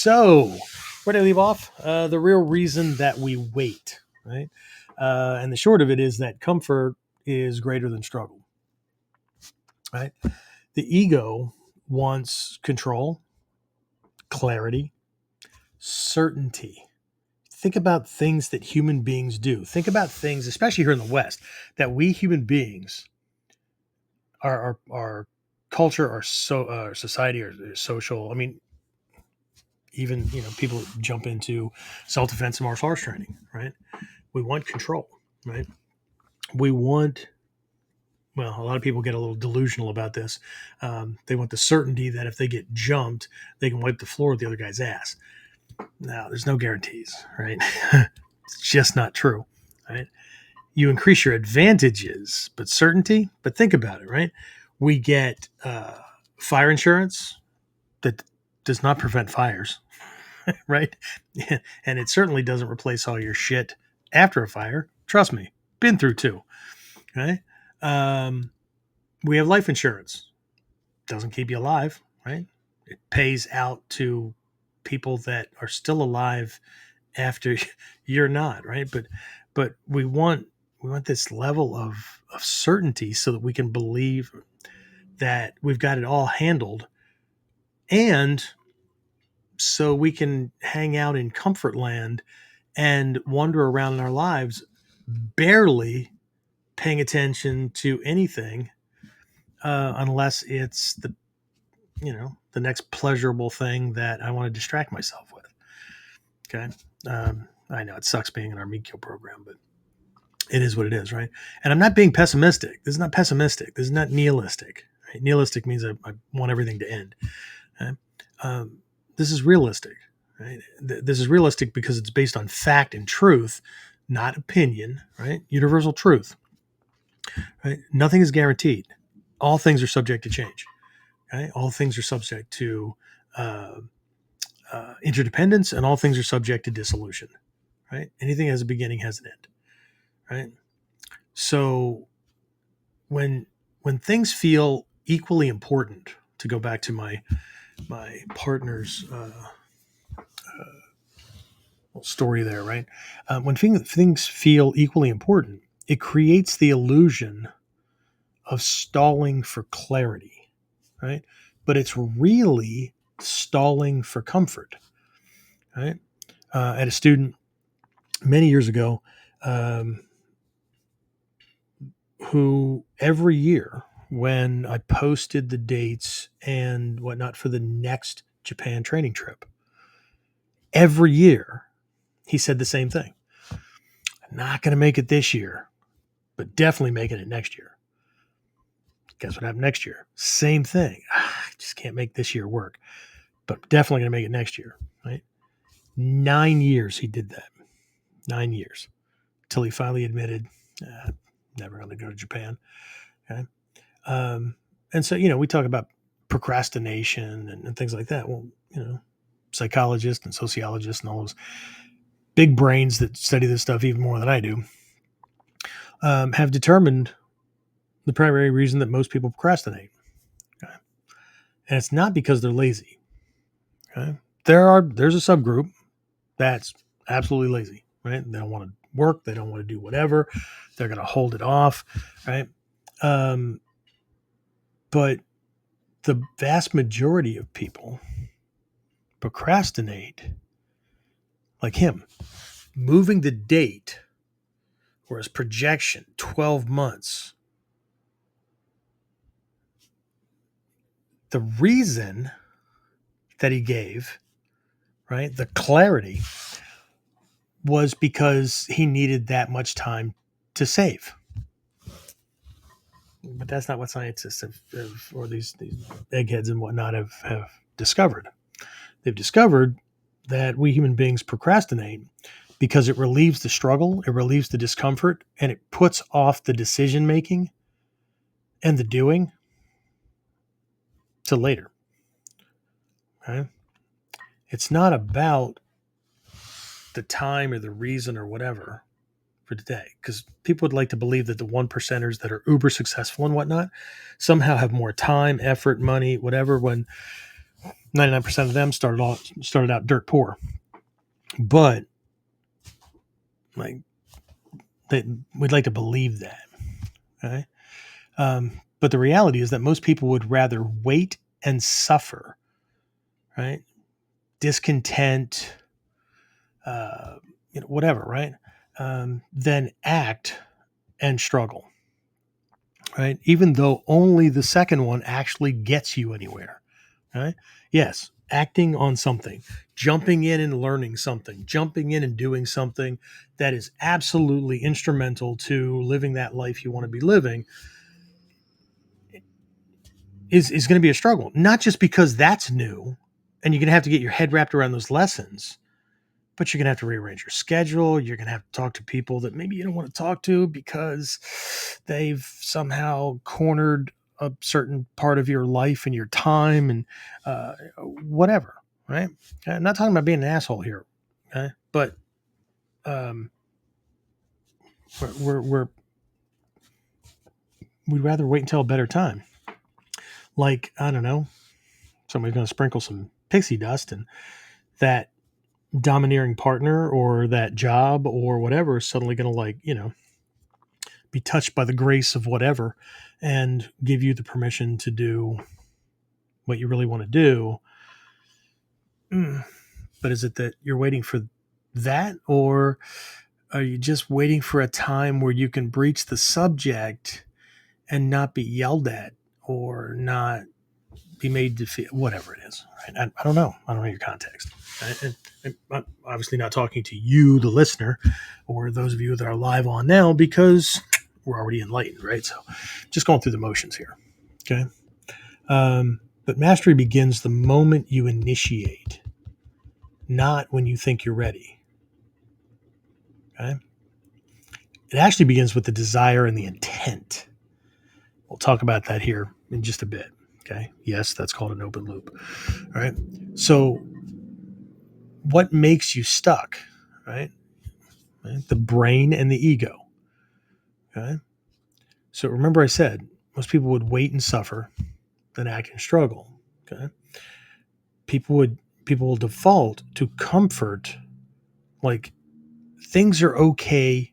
So, where did I leave off? The real reason that we wait, right? And the short of it is that comfort is greater than struggle, right? The ego wants control, clarity, certainty. Think about things that human beings do. Think about things, especially here in the West, that we human beings, our culture, our society, our social. I mean, even people jump into self-defense and martial arts training, right? We want control, right? We want, well, a lot of people get a little delusional about this. They want the certainty that if they get jumped, they can wipe the floor with the other guy's ass. Now, there's no guarantees, right? It's just not true, right? You increase your advantages, but certainty. But think about it, right? We get fire insurance that does not prevent fires, right? And it certainly doesn't replace all your shit after a fire. Trust me, been through two, right? We have life insurance. Doesn't keep you alive, right? It pays out to people that are still alive after you're not, right? But we want this level of certainty so that we can believe that we've got it all handled, and so we can hang out in comfort land and wander around in our lives barely paying attention to anything unless it's the next pleasurable thing that I want to distract myself with. Okay. I know it sucks being in our Mikyo program, but it is what it is, right? And I'm not being pessimistic. This is not pessimistic. This is not nihilistic. Right? Nihilistic means I want everything to end. Okay? This is realistic. Right? This is realistic because it's based on fact and truth, not opinion. Right? Universal truth. Right? Nothing is guaranteed. All things are subject to change. Okay? All things are subject to interdependence, and all things are subject to dissolution. Right? Anything has a beginning has an end. Right? So when things feel equally important, to go back to my partner's story there, right? When things feel equally important, it creates the illusion of stalling for clarity, right? But it's really stalling for comfort, right? I had a student many years ago who every year when I posted the dates and whatnot for the next Japan training trip, every year he said the same thing. I'm not going to make it this year, but definitely making it next year. Guess what happened next year? Same thing. I just can't make this year work, but definitely going to make it next year, right? 9 years he did that. 9 years till he finally admitted, never going to go to Japan. Okay. And so, we talk about procrastination and things like that. Well, psychologists and sociologists and all those big brains that study this stuff even more than I do have determined the primary reason that most people procrastinate. Okay? And it's not because they're lazy. Okay? There's a subgroup that's absolutely lazy, right? They don't want to work. They don't want to do whatever. They're going to hold it off, right? But the vast majority of people procrastinate like him, moving the date or his projection 12 months. The reason that he gave, right, the clarity, was because he needed that much time to save. But that's not what scientists have or these eggheads and whatnot have discovered. They've discovered that we human beings procrastinate because it relieves the struggle, it relieves the discomfort, and it puts off the decision making and the doing to later. Okay? It's not about the time or the reason or whatever for today, because people would like to believe that the 1%ers that are uber successful and whatnot somehow have more time, effort, money, whatever, when 99% of them started out dirt poor, but like we'd like to believe that. Okay. But the reality is that most people would rather wait and suffer, right? Discontent, uh, whatever, right? Than act and struggle, right? Even though only the second one actually gets you anywhere, right? Yes, acting on something, jumping in and learning something, jumping in and doing something that is absolutely instrumental to living that life you want to be living is going to be a struggle. Not just because that's new and you're going to have to get your head wrapped around those lessons, but you're going to have to rearrange your schedule. You're going to have to talk to people that maybe you don't want to talk to because they've somehow cornered a certain part of your life and your time and whatever, right? I'm not talking about being an asshole here, okay? But um, we're we'd rather wait until a better time. Like, I don't know, somebody's going to sprinkle some pixie dust and that domineering partner or that job or whatever is suddenly going to, like, be touched by the grace of whatever and give you the permission to do what you really want to do. But is it that you're waiting for that, or are you just waiting for a time where you can breach the subject and not be yelled at or not be made to feel whatever it is? Right? I don't know. I don't know your context. And I'm obviously not talking to you, the listener, or those of you that are live on now, because we're already enlightened, right? So just going through the motions here. Okay. But mastery begins the moment you initiate, not when you think you're ready. Okay. It actually begins with the desire and the intent. We'll talk about that here in just a bit. Okay. Yes, that's called an open loop. All right. So, what makes you stuck? Right? The brain and the ego. Okay. So, remember, I said most people would wait and suffer, then act and struggle. Okay. People will default to comfort, like things are okay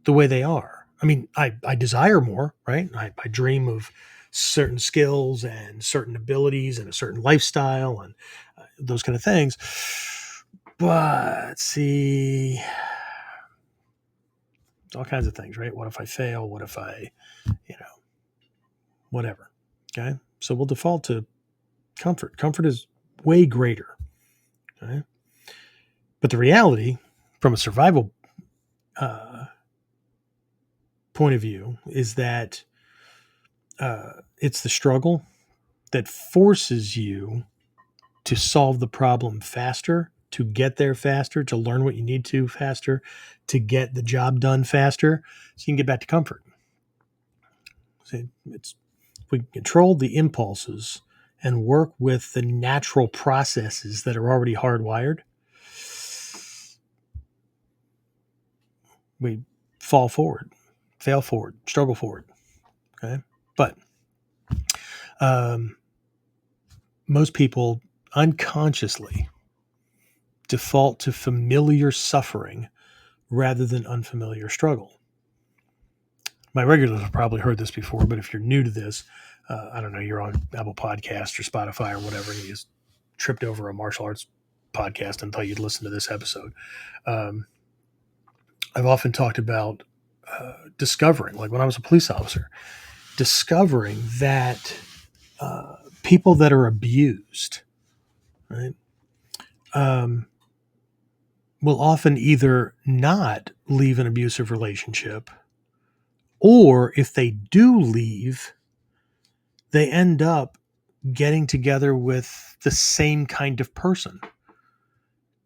the way they are. I mean, I desire more, right? I dream of certain skills and certain abilities and a certain lifestyle and those kind of things. But see, all kinds of things, right? What if I fail? What if I, whatever. Okay. So we'll default to comfort. Comfort is way greater. Okay. But the reality from a survival point of view is that it's the struggle that forces you to solve the problem faster, to get there faster, to learn what you need to faster, to get the job done faster, so you can get back to comfort. So if we control the impulses and work with the natural processes that are already hardwired, we fall forward, fail forward, struggle forward. Okay. But most people unconsciously default to familiar suffering rather than unfamiliar struggle. My regulars have probably heard this before, but if you're new to this, I don't know, you're on Apple Podcasts or Spotify or whatever, and you just tripped over a martial arts podcast and thought you'd listen to this episode. I've often talked about discovering, like when I was a police officer, discovering that people that are abused, right, will often either not leave an abusive relationship, or if they do leave, they end up getting together with the same kind of person.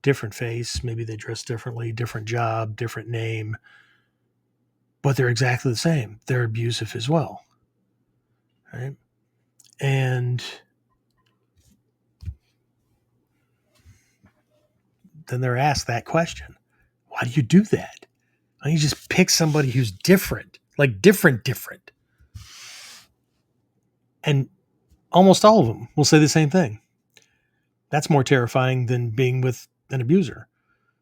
Different face, maybe they dress differently, different job, different name, but they're exactly the same. They're abusive as well. Right? And then they're asked that question. Why do you do that? Why don't you just pick somebody who's different, like different? And almost all of them will say the same thing. That's more terrifying than being with an abuser.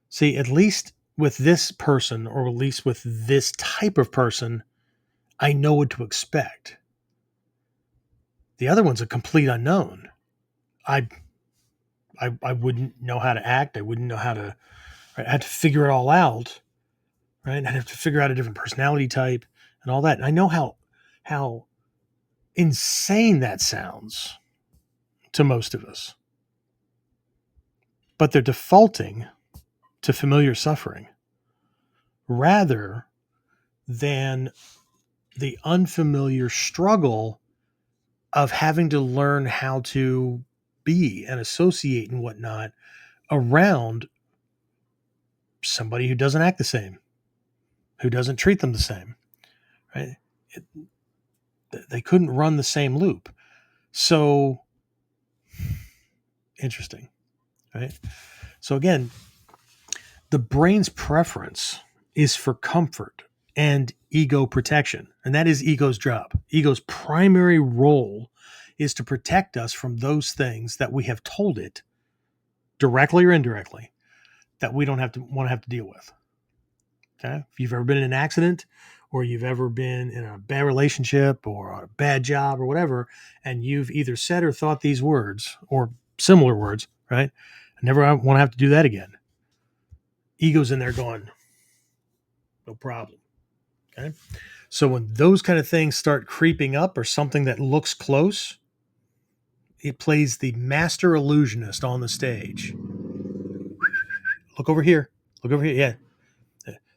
See, at least with this person, or at least with this type of person, I know what to expect. The other one's a complete unknown. I I wouldn't know how to act. I wouldn't know how to. Right? I had to figure it all out. Right? I'd have to figure out a different personality type and all that. And I know how insane that sounds to most of us. But they're defaulting to familiar suffering rather than the unfamiliar struggle of having to learn how to be and associate and whatnot around somebody who doesn't act the same, who doesn't treat them the same, right? It, they couldn't run the same loop. So interesting, right? So again, the brain's preference is for comfort and ego protection. And that is ego's job. Ego's primary role is to protect us from those things that we have told it, directly or indirectly, that we don't have to want to have to deal with. Okay. If you've ever been in an accident, or you've ever been in a bad relationship or a bad job or whatever, and you've either said or thought these words or similar words, right? I never want to have to do that again. Ego's in there going, no problem. Okay. So when those kind of things start creeping up, or something that looks close, it plays the master illusionist on the stage. Look over here. Look over here. Yeah.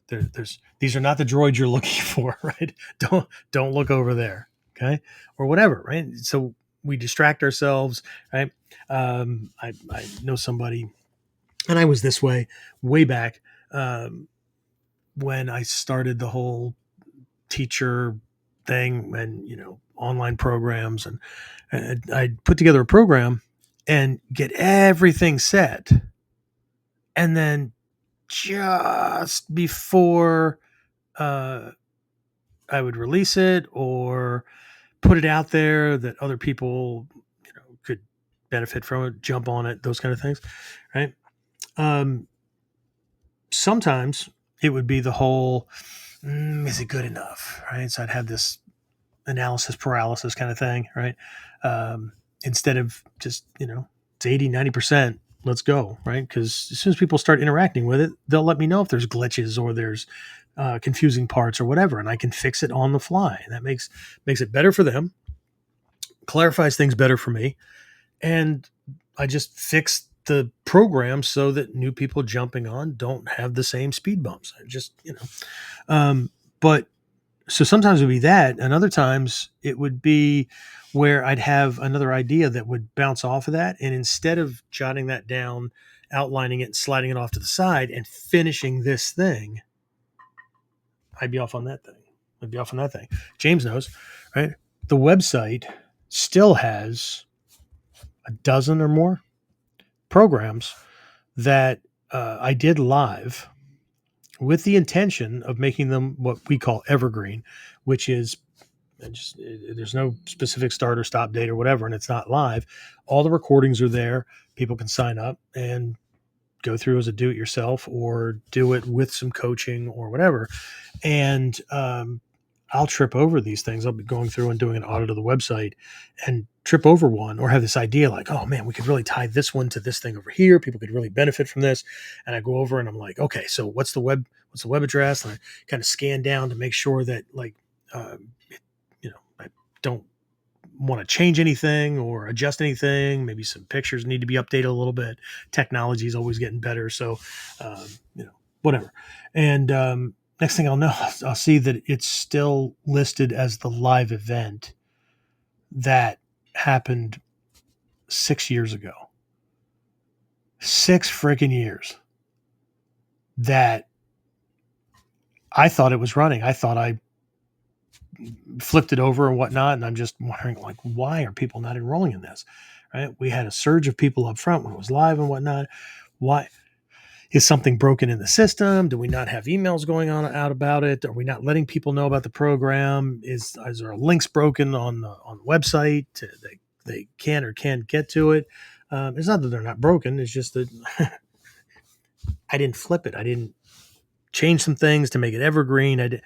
There's these are not the droids you're looking for, right? Don't look over there. Okay. Or whatever, right? So we distract ourselves, right? I know somebody, and I was this way back, when I started the whole teacher thing, and online programs, and I'd put together a program and get everything set, and then just before uh, I would release it or put it out there that other people could benefit from it, jump on it, those kind of things, right? um, Sometimes it would be the whole, is it good enough, right? So I'd have this analysis paralysis kind of thing, right? Instead of just, it's 80, 90%, let's go, right? Because as soon as people start interacting with it, they'll let me know if there's glitches or there's confusing parts or whatever, and I can fix it on the fly. And that makes it better for them, clarifies things better for me, and I just fix the program so that new people jumping on don't have the same speed bumps. I just, but so sometimes it would be that, and other times it would be where I'd have another idea that would bounce off of that. And instead of jotting that down, outlining it, sliding it off to the side, and finishing this thing, I'd be off on that thing. James knows, right? The website still has a dozen or more programs that I did live with the intention of making them what we call evergreen, which is there's no specific start or stop date or whatever, and it's not live. All the recordings are there. People can sign up and go through as a do-it-yourself, or do it with some coaching or whatever. And I'll trip over these things. I'll be going through and doing an audit of the website and trip over one, or have this idea like, oh man, we could really tie this one to this thing over here. People could really benefit from this. And I go over and I'm like, okay, so what's the web address? And I kind of scan down to make sure that I don't want to change anything or adjust anything. Maybe some pictures need to be updated a little bit. Technology is always getting better. So, whatever. And next thing I'll know, I'll see that it's still listed as the live event that happened 6 years ago. 6 freaking years that I thought it was running. I thought I flipped it over and whatnot. And I'm just wondering, like, why are people not enrolling in this? Right? We had a surge of people up front when it was live and whatnot. Why? Is something broken in the system? Do we not have emails going on out about it? Are we not letting people know about the program? Is there links broken on the website? They can or can't get to it? It's not that they're not broken. It's just that I didn't flip it. I didn't change some things to make it evergreen.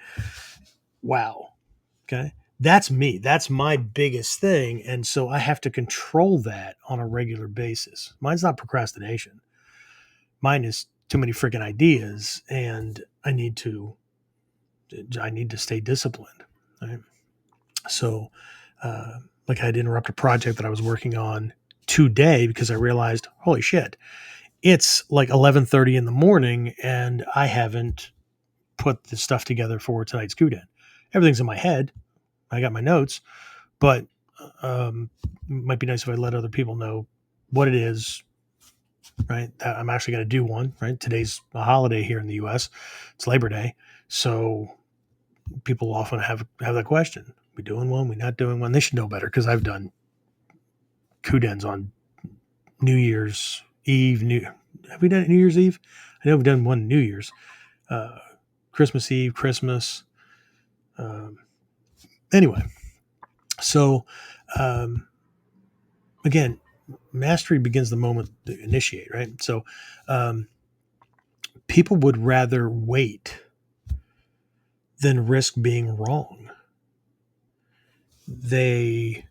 Wow. Okay. That's me. That's my biggest thing. And so I have to control that on a regular basis. Mine's not procrastination. Mine is too many freaking ideas, and I need to stay disciplined. Right? So, like, I'd interrupt a project that I was working on today because I realized, holy shit, it's like 11:30 in the morning, and I haven't put the stuff together for tonight's Kuden. Everything's in my head. I got my notes, but it might be nice if I let other people know what it is, right? That I'm actually going to do one, right? Today's a holiday here in the US. It's Labor Day. So people often have that question. We doing one? We not doing one? They should know better because I've done Kudens on New Year's Eve. Have we done it New Year's Eve? I know we've done one New Year's. Christmas Eve, Christmas. Anyway, so again, mastery begins the moment to initiate, right? So people would rather wait than risk being wrong. They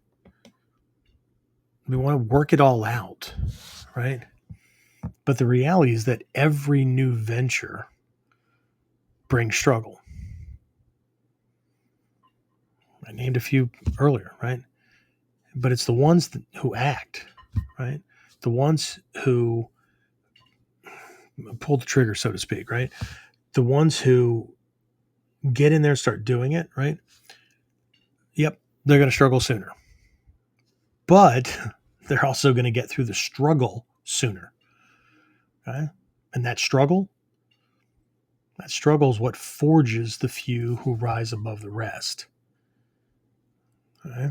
want to work it all out, right? But the reality is that every new venture brings struggle. I named a few earlier, right? But it's the ones who act, right? The ones who pull the trigger, so to speak, right? The ones who get in there and start doing it, right? Yep, they're going to struggle sooner. But they're also going to get through the struggle sooner. Okay? And that struggle is what forges the few who rise above the rest. Okay?